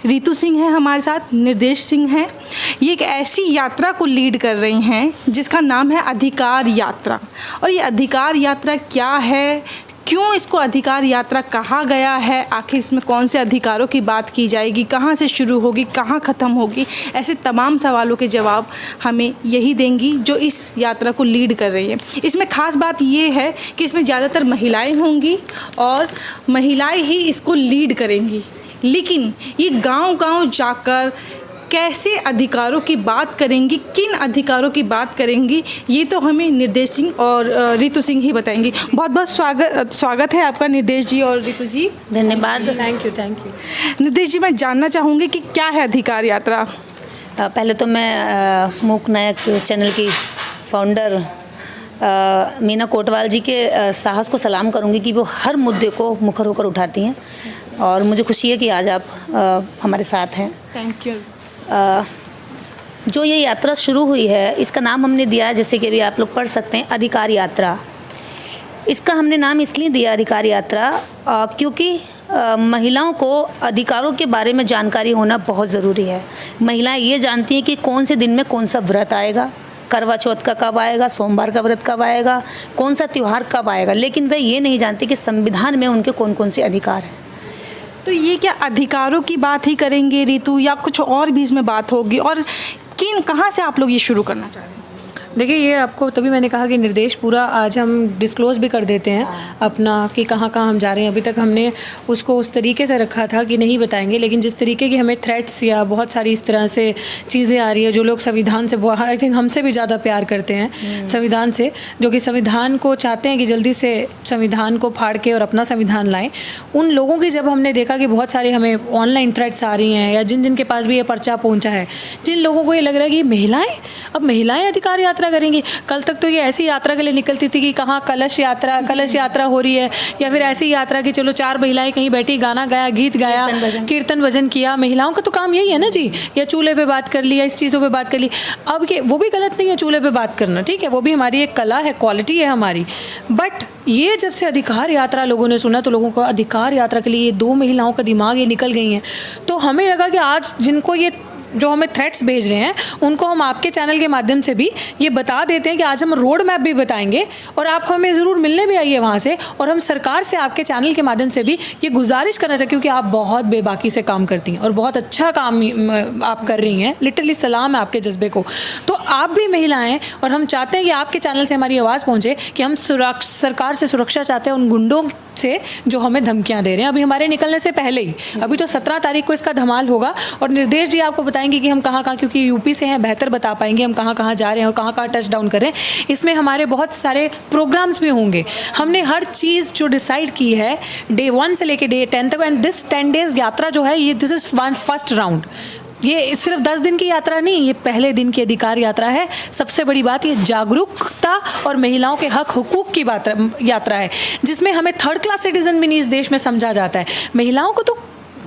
रितु सिंह है हमारे साथ, निर्देश सिंह हैं। ये एक ऐसी यात्रा को लीड कर रही हैं जिसका नाम है अधिकार यात्रा। और ये अधिकार यात्रा क्या है, क्यों इसको अधिकार यात्रा कहा गया है, आखिर इसमें कौन से अधिकारों की बात की जाएगी, कहाँ से शुरू होगी, कहाँ ख़त्म होगी, ऐसे तमाम सवालों के जवाब हमें यही देंगी जो इस यात्रा को लीड कर रही है। इसमें ख़ास बात ये है कि इसमें ज़्यादातर महिलाएं होंगी और महिलाएं ही इसको लीड करेंगी। लेकिन ये गांव-गांव जाकर कैसे अधिकारों की बात करेंगी, किन अधिकारों की बात करेंगी, ये तो हमें निर्देश सिंह और रितु सिंह ही बताएंगी। बहुत बहुत स्वागत है आपका निर्देश जी और रितु जी। धन्यवाद। Thank you. निर्देश जी, मैं जानना चाहूँगी कि क्या है अधिकार यात्रा। पहले तो मैं मूक नायक चैनल की फाउंडर मीना कोटवाल जी के साहस को सलाम करूंगी कि वो हर मुद्दे को मुखर होकर उठाती हैं, और मुझे खुशी है कि आज आप हमारे साथ हैं। Thank you. जो ये यात्रा शुरू हुई है, इसका नाम हमने दिया है, जैसे कि अभी आप लोग पढ़ सकते हैं, अधिकार यात्रा। इसका हमने नाम इसलिए दिया अधिकार यात्रा क्योंकि महिलाओं को अधिकारों के बारे में जानकारी होना बहुत ज़रूरी है। महिलाएं ये जानती हैं कि कौन से दिन में कौन सा व्रत आएगा, करवा चौथ का कब आएगा, सोमवार का व्रत कब आएगा, कौन सा त्यौहार कब आएगा, लेकिन वह ये नहीं जानती कि संविधान में उनके कौन कौन से अधिकार हैं। तो ये क्या अधिकारों की बात ही करेंगे रितु, या कुछ और भी इसमें बात होगी, और कहाँ से आप लोग ये शुरू करना चाह रहे हैं? देखिए, ये आपको तभी मैंने कहा कि निर्देश पूरा आज हम डिस्क्लोज़ भी कर देते हैं अपना कि कहाँ कहाँ हम जा रहे हैं। अभी तक हमने उसको उस तरीके से रखा था कि नहीं बताएंगे, लेकिन जिस तरीके की हमें थ्रेट्स या बहुत सारी इस तरह से चीज़ें आ रही है, जो लोग संविधान से आई थिंक हमसे भी ज़्यादा प्यार करते हैं संविधान से, जो कि संविधान को चाहते हैं कि जल्दी से संविधान को फाड़ के और अपना संविधान लाएँ, उन लोगों की जब हमने देखा कि बहुत सारे हमें ऑनलाइन थ्रेट्स आ रही हैं, या जिन के पास भी ये पर्चा पहुँचा है, जिन लोगों को ये लग रहा है कि महिलाएँ, अब महिलाएँ अधिकार यात्रा करेंगी। कल तक तो ये ऐसी यात्रा के लिए निकलती थी कि कहाँ कलश यात्रा हो रही है, या फिर ऐसी यात्रा कि चलो 4 महिलाएं कहीं बैठी, गाना गाया, गीत गाया, कीर्तन भजन किया। महिलाओं का तो काम यही है ना जी, या चूल्हे पे बात कर ली, या इस चीज़ों पे बात कर ली। अब ये वो भी गलत नहीं है चूल्हे पे बात करना, ठीक है, वो भी हमारी एक कला है, क्वालिटी है हमारी। बट ये जब से अधिकार यात्रा लोगों ने सुना, तो लोगों को अधिकार यात्रा के लिए ये 2 महिलाओं का दिमाग ये निकल गई हैं। तो हमें लगा कि आज जिनको ये जो हमें थ्रेट्स भेज रहे हैं, उनको हम आपके चैनल के माध्यम से भी ये बता देते हैं कि आज हम रोड मैप भी बताएंगे, और आप हमें ज़रूर मिलने भी आइए वहाँ से। और हम सरकार से आपके चैनल के माध्यम से भी ये गुजारिश करना चाहिए, क्योंकि आप बहुत बेबाकी से काम करती हैं और बहुत अच्छा काम आप कर रही हैं। लिटरली सलाम है आपके जज्बे को। तो आप भी महिलाएं, और हम चाहते हैं कि आपके चैनल से हमारी आवाज़ पहुँचे कि हम सरकार से सुरक्षा चाहते हैं उन गुंडों से जो हमें धमकियां दे रहे हैं। अभी हमारे निकलने से पहले ही, अभी तो 17 तारीख को इसका धमाल होगा, और निर्देश जी आपको बताएंगे कि हम कहाँ कहाँ, क्योंकि यूपी से हैं, बेहतर बता पाएंगे हम कहाँ कहाँ जा रहे हैं और कहाँ कहाँ टच डाउन कर रहे हैं। इसमें हमारे बहुत सारे प्रोग्राम्स भी होंगे। हमने हर चीज़ जो डिसाइड की है डे 1 से लेके डे 10 तक, एंड दिस 10 डेज यात्रा जो है, ये दिस इज़ फर्स्ट राउंड। ये सिर्फ 10 दिन की यात्रा नहीं, ये पहले दिन की अधिकार यात्रा है। सबसे बड़ी बात, ये जागरूकता और महिलाओं के हक हुकूक की यात्रा है, जिसमें हमें 3rd क्लास सिटीजन भी नहीं इस देश में समझा जाता है। महिलाओं को तो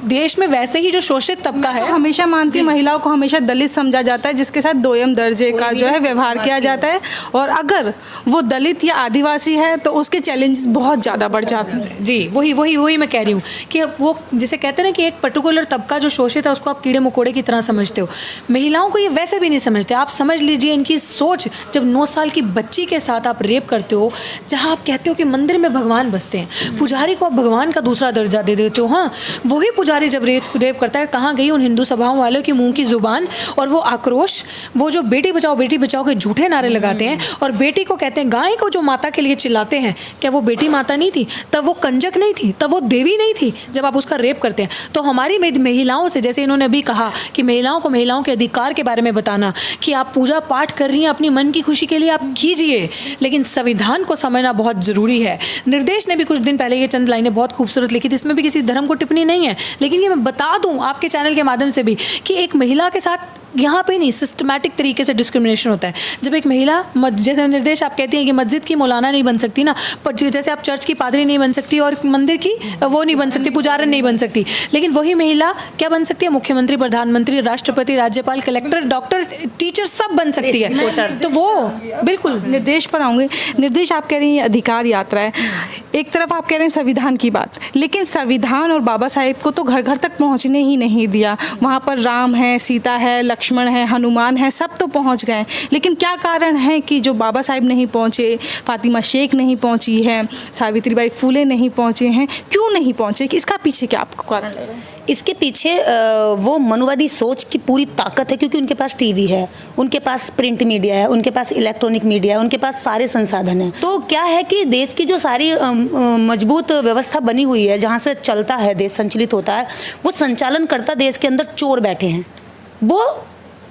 देश में वैसे ही जो शोषित तबका है, हमेशा मानती है महिलाओं को हमेशा दलित समझा जाता है, जिसके साथ 2ym दर्जे का जो है व्यवहार किया जाता है, और अगर वो दलित या आदिवासी है तो उसके चैलेंजेस बहुत ज़्यादा बढ़ जाते हैं। जी, वही मैं कह रही हूँ कि वो जिसे कहते हैं ना कि एक पर्टिकुलर तबका जो शोषित है उसको आप कीड़े मकोड़े की तरह समझते हो। महिलाओं को ये वैसे भी नहीं समझते। आप समझ लीजिए इनकी सोच, जब 9 साल की बच्ची के साथ आप रेप करते हो, जहाँ आप कहते हो कि मंदिर में भगवान बसते हैं, पुजारी को आप भगवान का दूसरा दर्जा दे देते हो। हाँ, वही पुजारी जब रेप करता है, कहाँ गई उन हिंदू सभाओं वालों की मुंह की जुबान और वो आक्रोश, वो जो बेटी बचाओ के झूठे नारे लगाते हैं, और बेटी को कहते हैं, गाय को जो माता के लिए चिल्लाते हैं, क्या वो बेटी माता नहीं थी? तब वो कंजक नहीं थी, तब वो देवी नहीं थी जब आप उसका रेप करते हैं। तो हमारी महिलाओं से, जैसे इन्होंने अभी कहा कि महिलाओं के अधिकार के बारे में बताना, कि आप पूजा पाठ कर रही हैं अपनी मन की खुशी के लिए, आप कीजिए, लेकिन संविधान को समझना बहुत ज़रूरी है। निर्देश ने भी कुछ दिन पहले ये चंद लाइनें बहुत खूबसूरत लिखी थी, इसमें भी किसी धर्म को टिप्पणी नहीं है, लेकिन ये मैं बता दूं आपके चैनल के माध्यम से भी कि एक महिला के साथ यहाँ पे नहीं, सिस्टमैटिक तरीके से डिस्क्रिमिनेशन होता है। जब एक महिला, जैसे निर्देश आप कहती हैं कि मस्जिद की मौलाना नहीं बन सकती ना, पर जैसे आप चर्च की पादरी नहीं बन सकती और मंदिर की वो नहीं बन सकती, पुजारन नहीं बन सकती, लेकिन वही महिला क्या बन सकती है? मुख्यमंत्री, प्रधानमंत्री, राष्ट्रपति, राज्यपाल, कलेक्टर, डॉक्टर, टीचर, सब बन सकती है। तो वो बिल्कुल निर्देश पर आऊँगे। निर्देश, आप कह रही हैं अधिकार यात्रा है, एक तरफ आप कह रहे हैं संविधान की बात, लेकिन संविधान और बाबा साहेब को तो घर घर तक पहुंचने ही नहीं दिया। वहाँ पर राम है, सीता है, लक्ष्मण है, हनुमान है, सब तो पहुंच गए, लेकिन क्या कारण है कि जो बाबा साहिब नहीं पहुँचे, फातिमा शेख नहीं पहुँची है, सावित्रीबाई फुले नहीं पहुँचे हैं, क्यों नहीं पहुँचे? इसका पीछे क्या आपको कारण लग रहा है? इसके पीछे वो मनुवादी सोच की पूरी ताकत है, क्योंकि उनके पास टीवी है, उनके पास प्रिंट मीडिया है, उनके पास इलेक्ट्रॉनिक मीडिया है, उनके पास सारे संसाधन हैं। तो क्या है कि देश की जो सारी मजबूत व्यवस्था बनी हुई है, जहाँ से चलता है देश, संचालित होता है, वो संचालन करता देश के अंदर चोर बैठे हैं। वो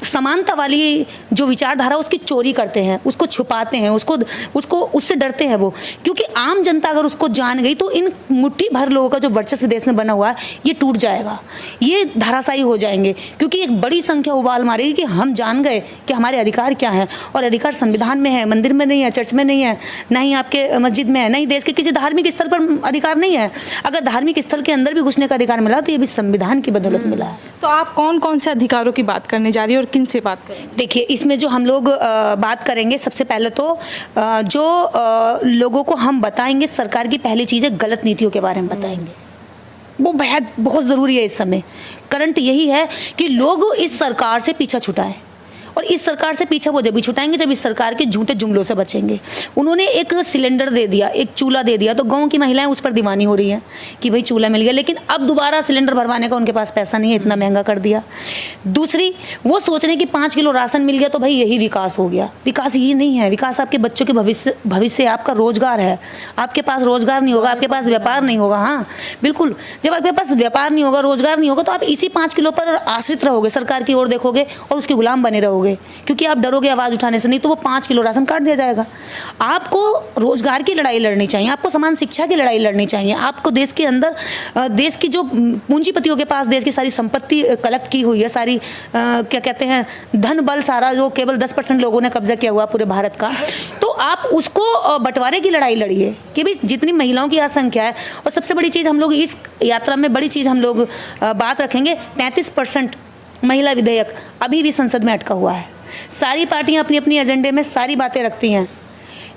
समानता वाली जो विचारधारा उसकी चोरी करते हैं, उसको छुपाते हैं, उसको उससे डरते हैं वो, क्योंकि आम जनता अगर उसको जान गई तो इन मुट्ठी भर लोगों का जो वर्चस्व देश में बना हुआ है ये टूट जाएगा, ये धराशायी हो जाएंगे, क्योंकि एक बड़ी संख्या उबाल मारेगी कि हम जान गए कि हमारे अधिकार क्या हैं, और अधिकार संविधान में है, मंदिर में नहीं है, चर्च में नहीं है, ना ही आपके मस्जिद में है, ना ही देश के किसी धार्मिक स्थल पर अधिकार नहीं है। अगर धार्मिक स्थल के अंदर भी घुसने का अधिकार मिला तो ये भी संविधान की बदौलत मिला है। तो आप कौन कौन से अधिकारों की बात करने जा रही है और किन से बात करेंगे? देखिए, इसमें जो हम लोग बात करेंगे, सबसे पहले तो जो लोगों को हम बताएंगे, सरकार की पहली चीज़ है गलत नीतियों के बारे में बताएंगे। वो बहुत ज़रूरी है इस समय। करंट यही है कि लोग इस सरकार से पीछा छुटाएं, और इस सरकार से पीछा वो जब भी छुटाएंगे जब इस सरकार के झूठे जुमलों से बचेंगे। उन्होंने एक सिलेंडर दे दिया, एक चूल्हा दे दिया, तो गांव की महिलाएं उस पर दीवानी हो रही हैं कि भाई चूल्हा मिल गया, लेकिन अब दोबारा सिलेंडर भरवाने का उनके पास पैसा नहीं है, इतना महंगा कर दिया। दूसरी, वो सोच रहे हैं कि 5 किलो राशन मिल गया तो भाई यही विकास हो गया। विकास ये नहीं है। विकास आपके बच्चों के भविष्य, आपका रोजगार है। आपके पास रोजगार नहीं होगा, आपके पास व्यापार नहीं होगा। हाँ बिल्कुल, जब आपके पास व्यापार नहीं होगा, रोजगार नहीं होगा, तो आप इसी 5 किलो पर आश्रित रहोगे, सरकार की ओर देखोगे और उसके गुलाम बने रहोगे, क्योंकि आप डरोगे आवाज उठाने से। नहीं तो वो 5 किलो राशन काट दिया जाएगा। आपको रोजगार की लड़ाई लड़नी चाहिए, आपको समान शिक्षा की लड़ाई लड़नी चाहिए, आपको देश के अंदर देश की जो पूंजीपतियों के पास देश की सारी संपत्ति कलेक्ट की हुई है, सारी क्या कहते हैं धन बल सारा जो केवल 10% लोगों ने कब्जा किया हुआ पूरे भारत का, तो आप उसको बंटवारे की लड़ाई लड़िए कि भाई जितनी महिलाओं की संख्या है। और सबसे बड़ी चीज़ हम लोग इस यात्रा में बड़ी चीज़ हम लोग बात रखेंगे, 33% महिला विधेयक अभी भी संसद में अटका हुआ है। सारी पार्टियां अपनी अपनी एजेंडे में सारी बातें रखती हैं।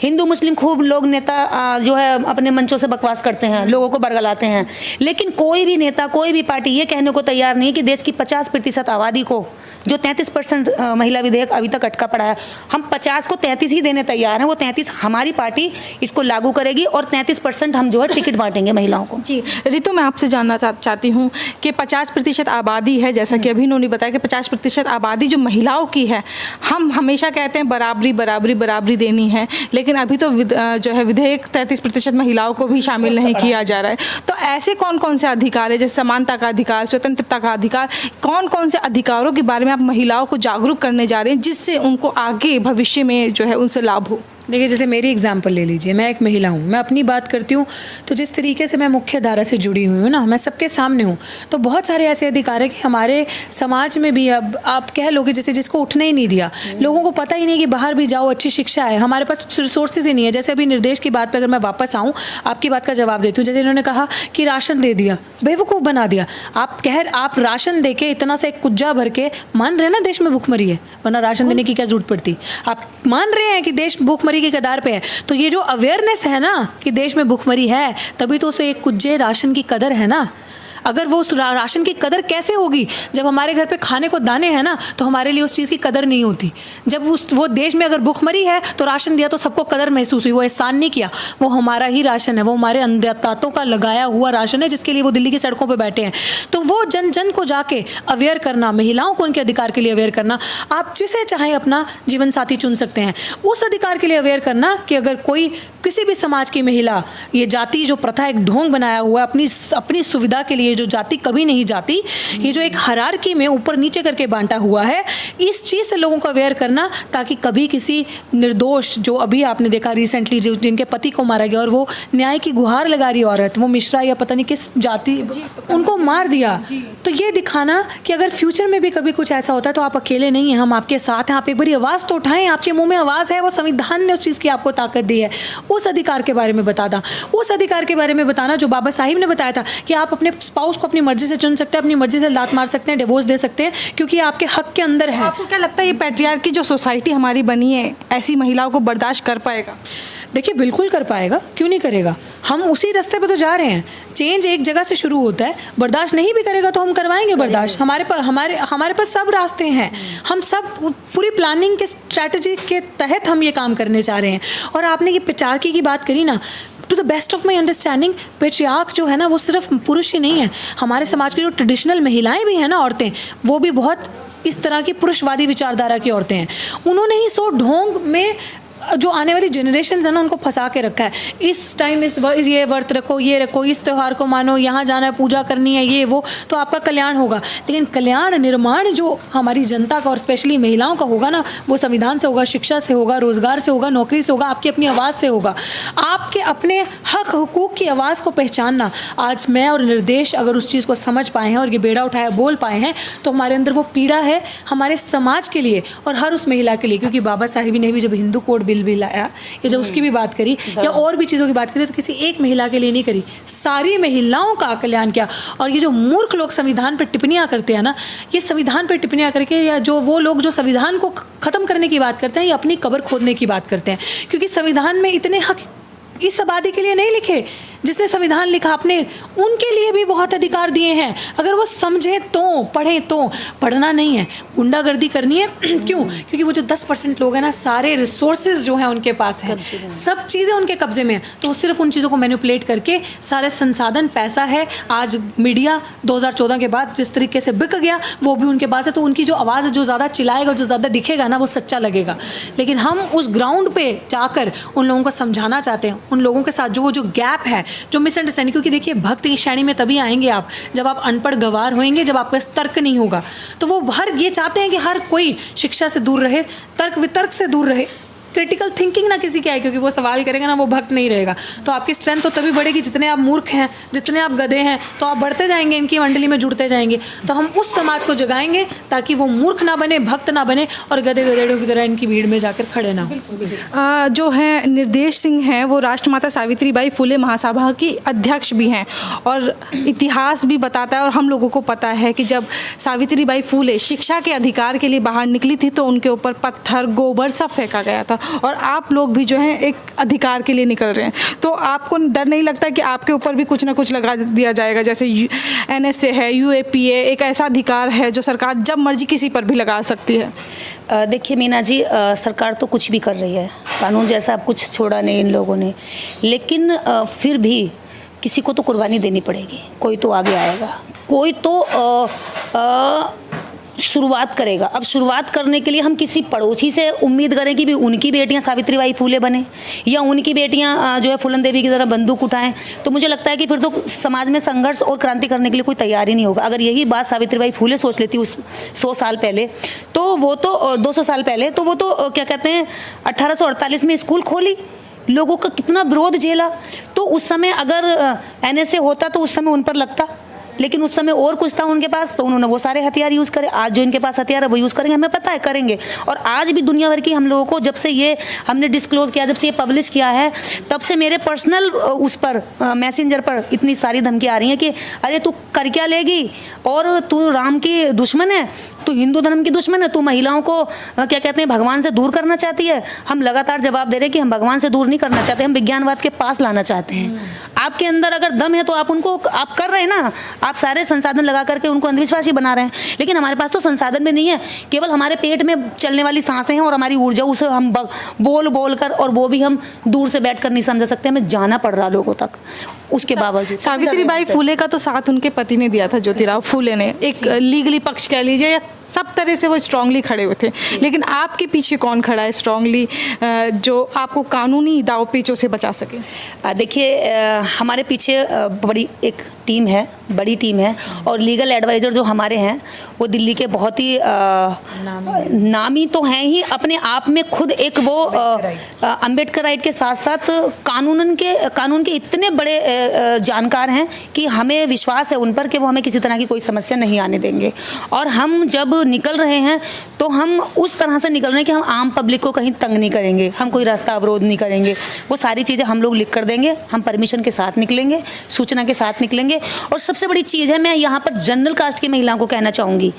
हिंदू मुस्लिम खूब लोग नेता जो है अपने मंचों से बकवास करते हैं, लोगों को बरगलाते हैं, लेकिन कोई भी नेता, कोई भी पार्टी ये कहने को तैयार नहीं है कि देश की 50% आबादी को जो 33% महिला विधेयक अभी तक अटका पड़ा है, हम 50 को 33 ही देने तैयार हैं। वो 33 हमारी पार्टी इसको लागू करेगी और 33% हम जो है टिकट बांटेंगे महिलाओं को। जी रितु, मैं आपसे जानना चाहती हूँ कि 50% आबादी है, जैसा कि अभी उन्होंने बताया कि 50% आबादी जो महिलाओं की है, हम हमेशा कहते हैं बराबरी बराबरी बराबरी देनी है, लेकिन अभी तो जो है विधेयक 33% महिलाओं को भी शामिल नहीं किया जा रहा है। तो ऐसे कौन कौन से अधिकार है, जैसे समानता का अधिकार, स्वतंत्रता का अधिकार, कौन कौन से अधिकारों के बारे में आप महिलाओं को जागरूक करने जा रहे हैं जिससे उनको आगे भविष्य में जो है उनसे लाभ हो? देखिए, जैसे मेरी एग्जांपल ले लीजिए, मैं एक महिला हूँ, मैं अपनी बात करती हूँ तो जिस तरीके से मैं मुख्य धारा से जुड़ी हुई हूँ ना, मैं सबके सामने हूँ, तो बहुत सारे ऐसे अधिकार है कि हमारे समाज में भी अब आप कह लोगे जैसे जिसको उठने ही नहीं दिया, लोगों को पता ही नहीं कि बाहर भी जाओ, अच्छी शिक्षा है, हमारे पास रिसोर्सेज ही नहीं है। जैसे अभी निर्देश की बात पर अगर मैं वापस आऊँ, आपकी बात का जवाब देती हूँ। जैसे इन्होंने कहा कि राशन दे दिया, बेवकूफ़ बना दिया। आप राशन दे के इतना सा एक कुज्जा भर के मान रहे हैं ना देश में भूखमरी है, वरना राशन देने की क्या जरूरत पड़ती। आप मान रहे हैं कि देश भूखमरी की कगार पे है, तो ये जो अवेयरनेस है ना कि देश में भूखमरी है, तभी तो उसे एक कुज्जे राशन की कदर है ना। अगर वो उस राशन की कदर कैसे होगी जब हमारे घर पे खाने को दाने हैं ना, तो हमारे लिए उस चीज़ की कदर नहीं होती। जब वो देश में अगर भूखमरी है तो राशन दिया तो सबको कदर महसूस हुई, वो एहसान नहीं किया। वो हमारा ही राशन है, वो हमारे अन्नदाताओं का लगाया हुआ राशन है जिसके लिए वो दिल्ली की सड़कों पर बैठे हैं। तो वो जन जन को जाके अवेयर करना, महिलाओं को उनके अधिकार के लिए अवेयर करना, आप जिसे चाहे अपना जीवन साथी चुन सकते हैं, उस अधिकार के लिए अवेयर करना कि अगर कोई किसी भी समाज की महिला, ये जाति जो प्रथा एक ढोंग बनाया हुआ है अपनी सुविधा के लिए, जो जाति कभी नहीं जाती, ये जो एक हायरार्की में ऊपर नीचे करके बांटा हुआ है, इस चीज़ से लोगों को अवेयर करना, ताकि कभी किसी निर्दोष, जो अभी आपने देखा रिसेंटली जो जिनके पति को मारा गया और वो न्याय की गुहार लगा रही औरत, वो मिश्रा या पता नहीं किस जाति, उनको मार दिया। तो ये दिखाना कि अगर फ्यूचर में भी कभी कुछ ऐसा होता है तो आप अकेले नहीं हैं, हम आपके साथ हैं। आप एक बारी आवाज़ तो उठाएं, आपके मुंह में आवाज़ है, वो संविधान ने उस चीज़ की आपको ताकत दी है। उस अधिकार के बारे में बताना, उस अधिकार के बारे में बताना जो बाबा साहिब ने बताया था कि आप अपने स्पाउस को अपनी मर्जी से चुन सकते हैं, अपनी मर्जी से लात मार सकते हैं, डिवोर्स दे सकते हैं, क्योंकि आपके हक के अंदर है। आपको क्या लगता है ये पैट्रियार्की जो सोसाइटी हमारी बनी है, ऐसी महिलाओं को बर्दाश्त कर पाएगा? देखिए बिल्कुल कर पाएगा, क्यों नहीं करेगा। हम उसी रास्ते पे तो जा रहे हैं। चेंज एक जगह से शुरू होता है, बर्दाश्त नहीं भी करेगा तो हम करवाएंगे बर्दाश्त। हमारे पास सब रास्ते हैं, हम सब पूरी प्लानिंग के स्ट्रैटेजी के तहत हम ये काम करने जा रहे हैं। और आपने ये पेट्रियार्की की बात करी ना, to the best of my understanding patriarch जो है ना वो सिर्फ पुरुष ही नहीं है, हमारे समाज की जो ट्रेडिशनल महिलाएं भी हैं ना, औरतें, वो भी बहुत इस तरह की पुरुषवादी विचारधारा की औरतें हैं। उन्होंने ही सो ढोंग में जो आने वाली जनरेशन है ना उनको फंसा के रखा है। इस टाइम ये व्रत रखो, ये रखो, इस त्यौहार को मानो, यहाँ जाना है, पूजा करनी है, ये वो, तो आपका कल्याण होगा। लेकिन कल्याण निर्माण जो हमारी जनता का और स्पेशली महिलाओं का होगा ना, वो संविधान से होगा, शिक्षा से होगा, रोजगार से होगा, नौकरी से होगा, आपकी अपनी आवाज़ से होगा। आपके अपने हक हुकूक की आवाज़ को पहचानना, आज मैं और निर्देश अगर उस चीज़ को समझ पाए हैं और ये बेड़ा उठाया बोल पाए हैं, तो हमारे अंदर वो पीड़ा है हमारे समाज के लिए और हर उस महिला के लिए। क्योंकि बाबा साहिब ने भी जब हिंदू कोड बिल भी लाया, या जब उसकी भी बात करी या और भी चीज़ों की बात करी, तो किसी एक महिला के लिए नहीं करी, सारी महिलाओं का कल्याण किया। और ये जो मूर्ख लोग संविधान पर टिप्पणियां करते हैं ना, ये संविधान पर टिप्पणियां करके, या जो वो लोग जो संविधान को ख़त्म करने की बात करते हैं, ये अपनी कब्र खोदने की बात करते हैं। क्योंकि संविधान में इतने हक इस आबादी के लिए नहीं लिखे जिसने संविधान लिखा, आपने उनके लिए भी बहुत अधिकार दिए हैं। अगर वो समझे तो, पढ़ें तो, पढ़ना नहीं है, गुंडागर्दी करनी है क्यों? क्योंकि वो जो 10% लोग हैं ना, सारे रिसोर्सेज जो हैं उनके पास हैं, सब चीज़ें उनके कब्जे में हैं। तो वो सिर्फ उन चीज़ों को मैनिपुलेट करके, सारे संसाधन, पैसा है, आज मीडिया 2014 के बाद जिस तरीके से बिक गया वो भी उनके पास है। तो उनकी जो आवाज़ जो ज़्यादा चिल्लाएगा, जो ज़्यादा दिखेगा ना, वो सच्चा लगेगा। लेकिन हम उस ग्राउंड पे जाकर उन लोगों को समझाना चाहते हैं, उन लोगों के साथ जो गैप है, जो मिसअंडरस्टैंडिंग। क्योंकि देखिए भक्त की श्रेणी में तभी आएंगे आप जब आप अनपढ़ गवार होंगे, जब आपका तर्क नहीं होगा। तो वो ये चाहते हैं कि हर कोई शिक्षा से दूर रहे, तर्क वितर्क से दूर रहे, क्रिटिकल थिंकिंग ना किसी की आए, क्योंकि वो सवाल करेगा ना, वो भक्त नहीं रहेगा। तो आपकी स्ट्रेंथ तो तभी बढ़ेगी जितने आप मूर्ख हैं, जितने आप गधे हैं, तो आप बढ़ते जाएंगे, इनकी मंडली में जुड़ते जाएंगे। तो हम उस समाज को जगाएंगे ताकि वो मूर्ख ना बने, भक्त ना बने और गधे गधेड़ों की तरह इनकी भीड़ में जाकर खड़े ना हो। जो है निर्देश सिंह हैं, वो राष्ट्रमाता सावित्रीबाई फुले महासभा की अध्यक्ष भी हैं और इतिहास भी बताता है, और हम लोगों को पता है कि जब सावित्रीबाई फुले शिक्षा के अधिकार के लिए बाहर निकली थी तो उनके ऊपर पत्थर, गोबर सब फेंका गया था। और आप लोग भी जो हैं एक अधिकार के लिए निकल रहे हैं, तो आपको डर नहीं लगता कि आपके ऊपर भी कुछ ना कुछ लगा दिया जाएगा? जैसे NSA है, UAPA एक ऐसा अधिकार है जो सरकार जब मर्जी किसी पर भी लगा सकती है। देखिए मीना जी, सरकार तो कुछ भी कर रही है, कानून जैसा अब कुछ छोड़ा नहीं इन लोगों ने, लेकिन फिर भी किसी को तो कुर्बानी देनी पड़ेगी। कोई तो आगे आएगा, कोई तो शुरुआत करेगा। अब शुरुआत करने के लिए हम किसी पड़ोसी से उम्मीद करें कि भी उनकी बेटियां सावित्रीबाई फुले बने या उनकी बेटियां जो है फूलन देवी की तरह बंदूक उठाएं, तो मुझे लगता है कि फिर तो समाज में संघर्ष और क्रांति करने के लिए कोई तैयार ही नहीं होगा। अगर यही बात सावित्रीबाई फुले सोच लेती उस 100 साल पहले, तो वो तो 200 साल पहले, तो वो तो क्या कहते हैं 1848 में स्कूल खोली, लोगों का कितना विरोध झेला। तो उस समय अगर NSA होता तो उस समय उन पर लगता, लेकिन उस समय और कुछ था उनके पास, तो उन्होंने वो सारे हथियार यूज़ करे। आज जो इनके पास हथियार है वो यूज़ करेंगे, हमें पता है करेंगे। और आज भी दुनिया भर की हम लोगों को, जब से ये हमने डिस्क्लोज़ किया, जब से ये पब्लिश किया है, तब से मेरे पर्सनल उस पर मैसेंजर पर इतनी सारी धमकी आ रही हैं कि अरे तू कर क्या लेगी, और तू राम की दुश्मन है, तू हिंदू धर्म की दुश्मन है, तू महिलाओं को क्या कहते हैं भगवान से दूर करना चाहती है। हम लगातार जवाब दे रहे हैं कि हम भगवान से दूर नहीं करना चाहते, हम विज्ञानवाद के पास लाना चाहते हैं। आपके अंदर अगर दम है तो आप उनको आप कर रहे हैं ना, आप सारे संसाधन लगा करके उनको अंधविश्वासी बना रहे हैं। लेकिन हमारे पास तो संसाधन भी नहीं है, केवल हमारे पेट में चलने वाली सांसें हैं और हमारी ऊर्जा, उसे हम बोल कर, और वो भी हम दूर से बैठ कर नहीं समझ सकते, हमें जाना पड़ रहा लोगों तक। उसके बावजूद सावित्रीबाई फुले का तो साथ उनके पति ने दिया था, ज्योतिराव फुले ने, एक लीगली पक्ष कह लीजिए, या सब तरह से वो स्ट्रांगली खड़े हुए थे। लेकिन आपके पीछे कौन खड़ा है स्ट्रांगली, जो आपको कानूनी दाव पेचों से बचा सके? देखिए हमारे पीछे बड़ी एक टीम है, बड़ी टीम है, और लीगल एडवाइज़र जो हमारे हैं वो दिल्ली के बहुत ही नामी तो हैं ही अपने आप में, खुद एक वो अम्बेडकर राइट के साथ साथ कानून के इतने बड़े जानकार हैं कि हमें विश्वास है उन पर कि वो हमें किसी तरह की कोई समस्या नहीं आने देंगे। और हम जब निकल रहे हैं तो हम उस तरह से निकल रहे हैं कि हम आम पब्लिक को कहीं तंग नहीं करेंगे, हम कोई रास्ता अवरोध नहीं करेंगे, वो सारी चीज़ें हम लोग लिख कर देंगे। हम परमिशन के साथ निकलेंगे, सूचना के साथ निकलेंगे, चाहिए। और सबसे बड़ी चीज़ है, मैं यहाँ पर जनरल कास्ट की महिलाओं को कहना चाहूँगी,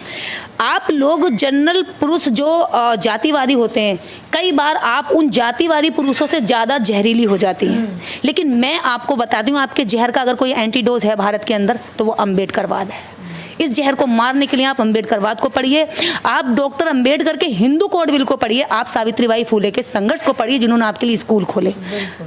आप लोग जनरल पुरुष जो जातिवादी होते हैं, कई बार आप उन जातिवादी पुरुषों से ज़्यादा जहरीली हो जाती हैं। लेकिन मैं आपको बताती हूँ, आपके जहर का अगर कोई एंटीडोज है भारत के अंदर तो वो अम्बेडकरवाद है। इस जहर को मारने के लिए आप अम्बेडकरवाद को पढ़िए, आप डॉक्टर अम्बेडकर के हिंदू कोड बिल को पढ़िए, आप सावित्रीबाई फुले के संघर्ष को पढ़िए जिन्होंने आपके लिए स्कूल खोले।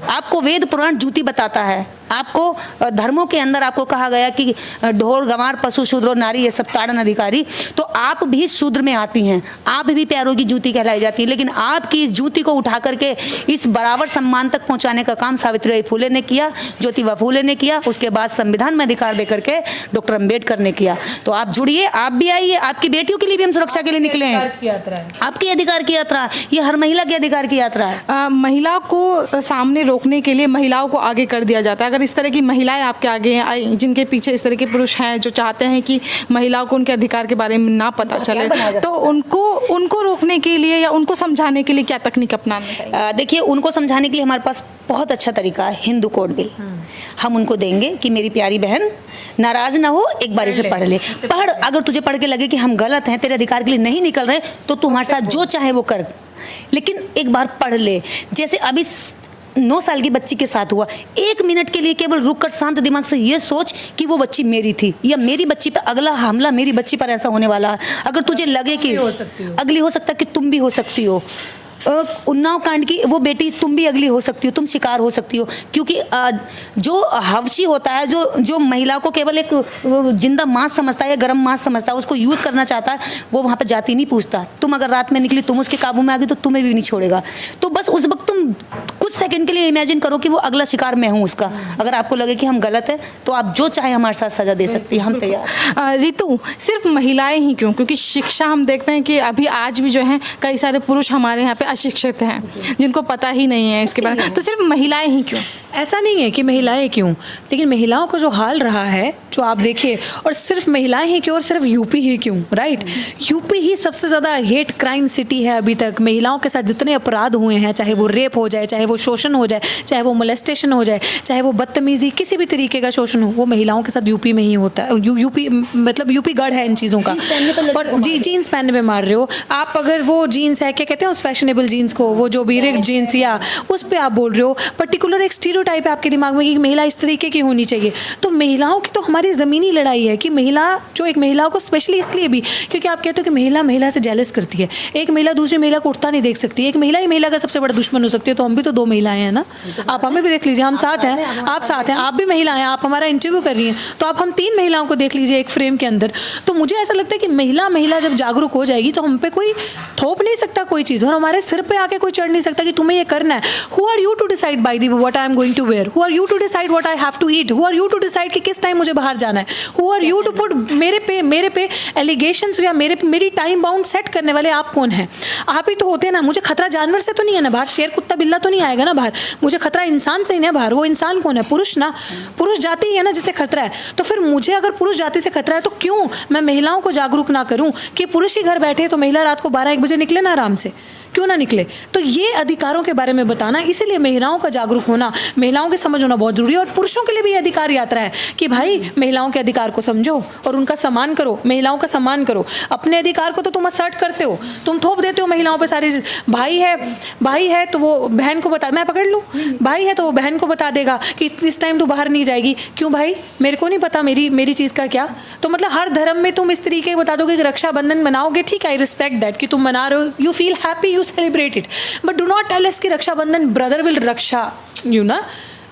आपको वेद पुराण जूती बताता है, आपको धर्मों के अंदर आपको कहा गया कि ढोर गंवार पशु शूद्र और नारी ये सब ताड़न अधिकारी, तो आप भी शूद्र में आती हैं, आप भी पैरों की जूती कहलाई जाती है। लेकिन आपकी इस जूती को उठा करके इस बराबर सम्मान तक पहुंचाने का काम सावित्रीबाई फुले ने किया, ज्योतिबा फुले ने किया, उसके बाद संविधान में अधिकार दे करके डॉक्टर अम्बेडकर ने किया। तो आप जुड़िए, आप भी आइए, आपकी बेटियों के लिए भी हम सुरक्षा के लिए निकले हैं। आपकी अधिकार की यात्रा, ये हर महिला के अधिकार की यात्रा है। महिला को सामने रोकने के लिए महिलाओं को आगे कर दिया जाता है। अगर इस तरह की महिलाएं आपके आगे हैं, जिनके पीछे इस तरह के पुरुष हैं जो चाहते हैं कि महिलाओं को उनके अधिकार के बारे में ना पता चले, तो उनको रोकने के लिए या उनको समझाने के लिए क्या तकनीक अपनाना चाहिए? देखिए, उनको समझाने के लिए हमारे पास बहुत अच्छा तरीका है, हिंदू कोड बिल। हम उनको देंगे कि मेरी प्यारी बहन नाराज ना हो, एक बार इसे पढ़ ले, पढ़, अगर तुझे पढ़ के लगे कि हम गलत हैं, तेरे अधिकार के लिए नहीं निकल रहे, तो तू हमारे साथ जो चाहे वो कर, लेकिन एक बार पढ़ ले। जैसे अभी 9 साल की बच्ची के साथ हुआ, 1 मिनट के लिए केवल रुक कर शांत दिमाग से ये सोच कि वो बच्ची मेरी थी, या मेरी बच्ची पर अगला हमला मेरी बच्ची पर ऐसा होने वाला है। अगर तुझे लगे कि अगली हो सकता है कि तुम भी हो सकती हो, उन्नाव कांड की वो बेटी तुम भी अगली हो सकती हो, तुम शिकार हो सकती हो। क्योंकि जो हवशी होता है, जो महिला को केवल एक जिंदा मांस समझता है या गर्म मांस समझता है, उसको यूज़ करना चाहता है, वो वहाँ पर जाति नहीं पूछता। तुम अगर रात में निकली, तुम उसके काबू में आ गई, तो तुम्हें भी नहीं छोड़ेगा। तो बस उस वक्त तुम कुछ सेकंड के लिए इमेजिन करो कि वो अगला शिकार मैं हूँ उसका। अगर आपको लगे कि हम गलत है, तो आप जो चाहे हमारे साथ सजा दे सकती है, हम तैयार। रितु, सिर्फ महिलाएं ही क्यों? क्योंकि शिक्षा हम देखते हैं कि अभी आज भी जो है कई सारे पुरुष हमारे यहाँ पे अशिक्षित हैं, जिनको पता ही नहीं है इसके बारे में, तो सिर्फ महिलाएं ही क्यों? ऐसा नहीं है कि महिलाएं क्यों, लेकिन महिलाओं को जो हाल रहा है, जो आप देखिए, और सिर्फ महिलाएं ही क्यों और सिर्फ यूपी ही क्यों, राइट? यूपी ही सबसे ज़्यादा हेट क्राइम सिटी है अभी तक। महिलाओं के साथ जितने अपराध हुए हैं, चाहे वो रेप हो जाए, चाहे वो शोषण हो जाए, चाहे वो मोलेस्टेशन हो जाए, चाहे वो बदतमीजी, किसी भी तरीके का शोषण हो, वो महिलाओं के साथ यूपी में ही होता है। यूपी मतलब यूपी गढ़ है इन चीज़ों का। और जी, जीन्स पहनने में मार रहे हो आप, अगर वो जीन्स है, क्या कहते हैं उस फैशनेबल जीन्स को, वो जो भी रिग्ड जीन्स, या उस पर आप बोल रहे हो, पर्टिकुलर एक स्टीरियोटाइप है आपके दिमाग में कि महिला इस तरीके की होनी चाहिए। तो महिलाओं की तो हमारी ज़मीनी लड़ाई है कि महिला जो एक महिला को स्पेशली इसलिए भी क्योंकि आप कहते हो कि महिला से जेलस करती है। एक महिला दूसरी महिला को उठता नहीं देख सकती, एक महिला ही महिला का सबसे बड़ा दुश्मन हो सकती है। तो हम भी तो 2 महिलाएं हैं ना, आप हमें भी देख लीजिए, हम साथ हैं, आप साथ हैं, आप भी महिला हैं, आप हमारा इंटरव्यू कर रही हैं, तो आप हम 3 महिलाओं को देख लीजिए एक फ्रेम के अंदर। तो मुझे ऐसा लगता है कि महिला जब जागरूक हो जाएगी तो हम पे कोई थोप नहीं सकता कोई चीज़, और हमारे सिर पे आके कोई चढ़ नहीं सकता कि तुम्हें ये करना है। Who are you to decide by the what I am going to where? Who are you to decide what I have to eat? Who are you to decide कि किस टाइम मुझे बाहर जाना है? Who are you to put मेरे पे allegations या मेरी टाइम बाउंड सेट करने वाले आप कौन हैं? आप ही तो होते हैं ना। मुझे खतरा जानवर से तो नहीं है ना बाहर, शेर कुत्ता बिल्ला तो नहीं आएगा ना बाहर, मुझे खतरा इंसान से ही ना बाहर। वो इंसान कौन है? पुरुष ना, पुरुष जाति ही है ना जिसे खतरा है। तो फिर मुझे अगर पुरुष जाति से खतरा है तो क्यों मैं महिलाओं को जागरूक ना करूं कि पुरुष ही घर बैठे तो महिला रात को 12-1 बजे निकले ना आराम से, क्यों ना निकले? तो ये अधिकारों के बारे में बताना, इसीलिए महिलाओं का जागरूक होना, महिलाओं की समझ होना बहुत जरूरी है। और पुरुषों के लिए भी अधिकार यात्रा है कि भाई महिलाओं के अधिकार को समझो और उनका सम्मान करो, महिलाओं का सम्मान करो। अपने अधिकार को तो तुम असर्ट करते हो, तुम थोप देते हो महिलाओं पर सारी। भाई है तो वो बहन को बता, मैं पकड़ लूँ, भाई है तो वो बहन को बता देगा कि इस टाइम तू बाहर नहीं जाएगी। क्यों भाई? मेरे को नहीं पता मेरी चीज़ का क्या? तो मतलब हर धर्म में तुम इस तरीके बता दोगे कि रक्षाबंधन मनाओगे, ठीक है, आई रिस्पेक्ट दैट कि तुम मना रहे हो, you feel happy, celebrate it, but do not tell us कि Rakshabandhan brother will Raksha, you know,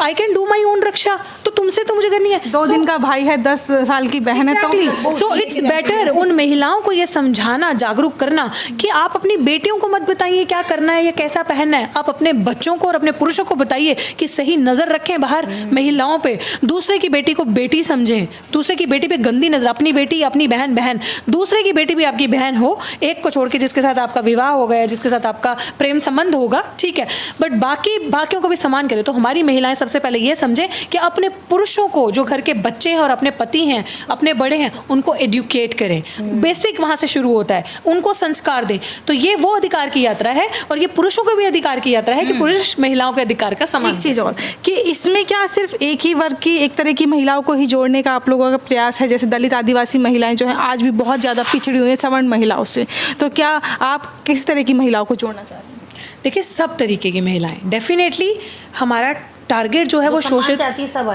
I can do my own रक्षा। तो तुमसे तो मुझे करनी है। 2 दिन का भाई है, 10 साल की बहन है, तो सो इट्स बेटर उन महिलाओं को ये समझाना, जागरूक करना कि आप अपनी बेटियों को मत बताइए क्या करना है या कैसा पहनना है, आप अपने बच्चों को और अपने पुरुषों को बताइए कि सही नज़र रखें बाहर महिलाओं पे। दूसरे की बेटी को बेटी समझें, दूसरे की बेटी पे गंदी नज़र, अपनी बेटी अपनी बहन, दूसरे की बेटी भी आपकी बहन हो, एक को छोड़ के जिसके साथ आपका विवाह हो गया, जिसके साथ आपका प्रेम संबंध होगा, ठीक है, बट बाकियों को भी सम्मान करें। तो हमारी महिलाएं सबसे पहले ये समझें कि अपने पुरुषों को, जो घर के बच्चे हैं और अपने पति हैं, अपने बड़े हैं, उनको एडुकेट करें। बेसिक वहाँ से शुरू होता है, उनको संस्कार दें। तो ये वो अधिकार की यात्रा है, और ये पुरुषों को भी अधिकार की यात्रा है कि पुरुष महिलाओं के अधिकार का समान। एक चीज़ और कि इसमें क्या सिर्फ एक ही वर्ग की, एक तरह की महिलाओं को ही जोड़ने का आप लोगों का प्रयास है? जैसे दलित आदिवासी महिलाएं जो हैं आज भी बहुत ज़्यादा पिछड़ी हुई हैं सवर्ण महिलाओं से, तो क्या आप किस तरह की महिलाओं को जोड़ना चाह रहे हैं? देखिए, सब तरीके की महिलाएं, डेफिनेटली हमारा टारगेट जो है वो शोषित,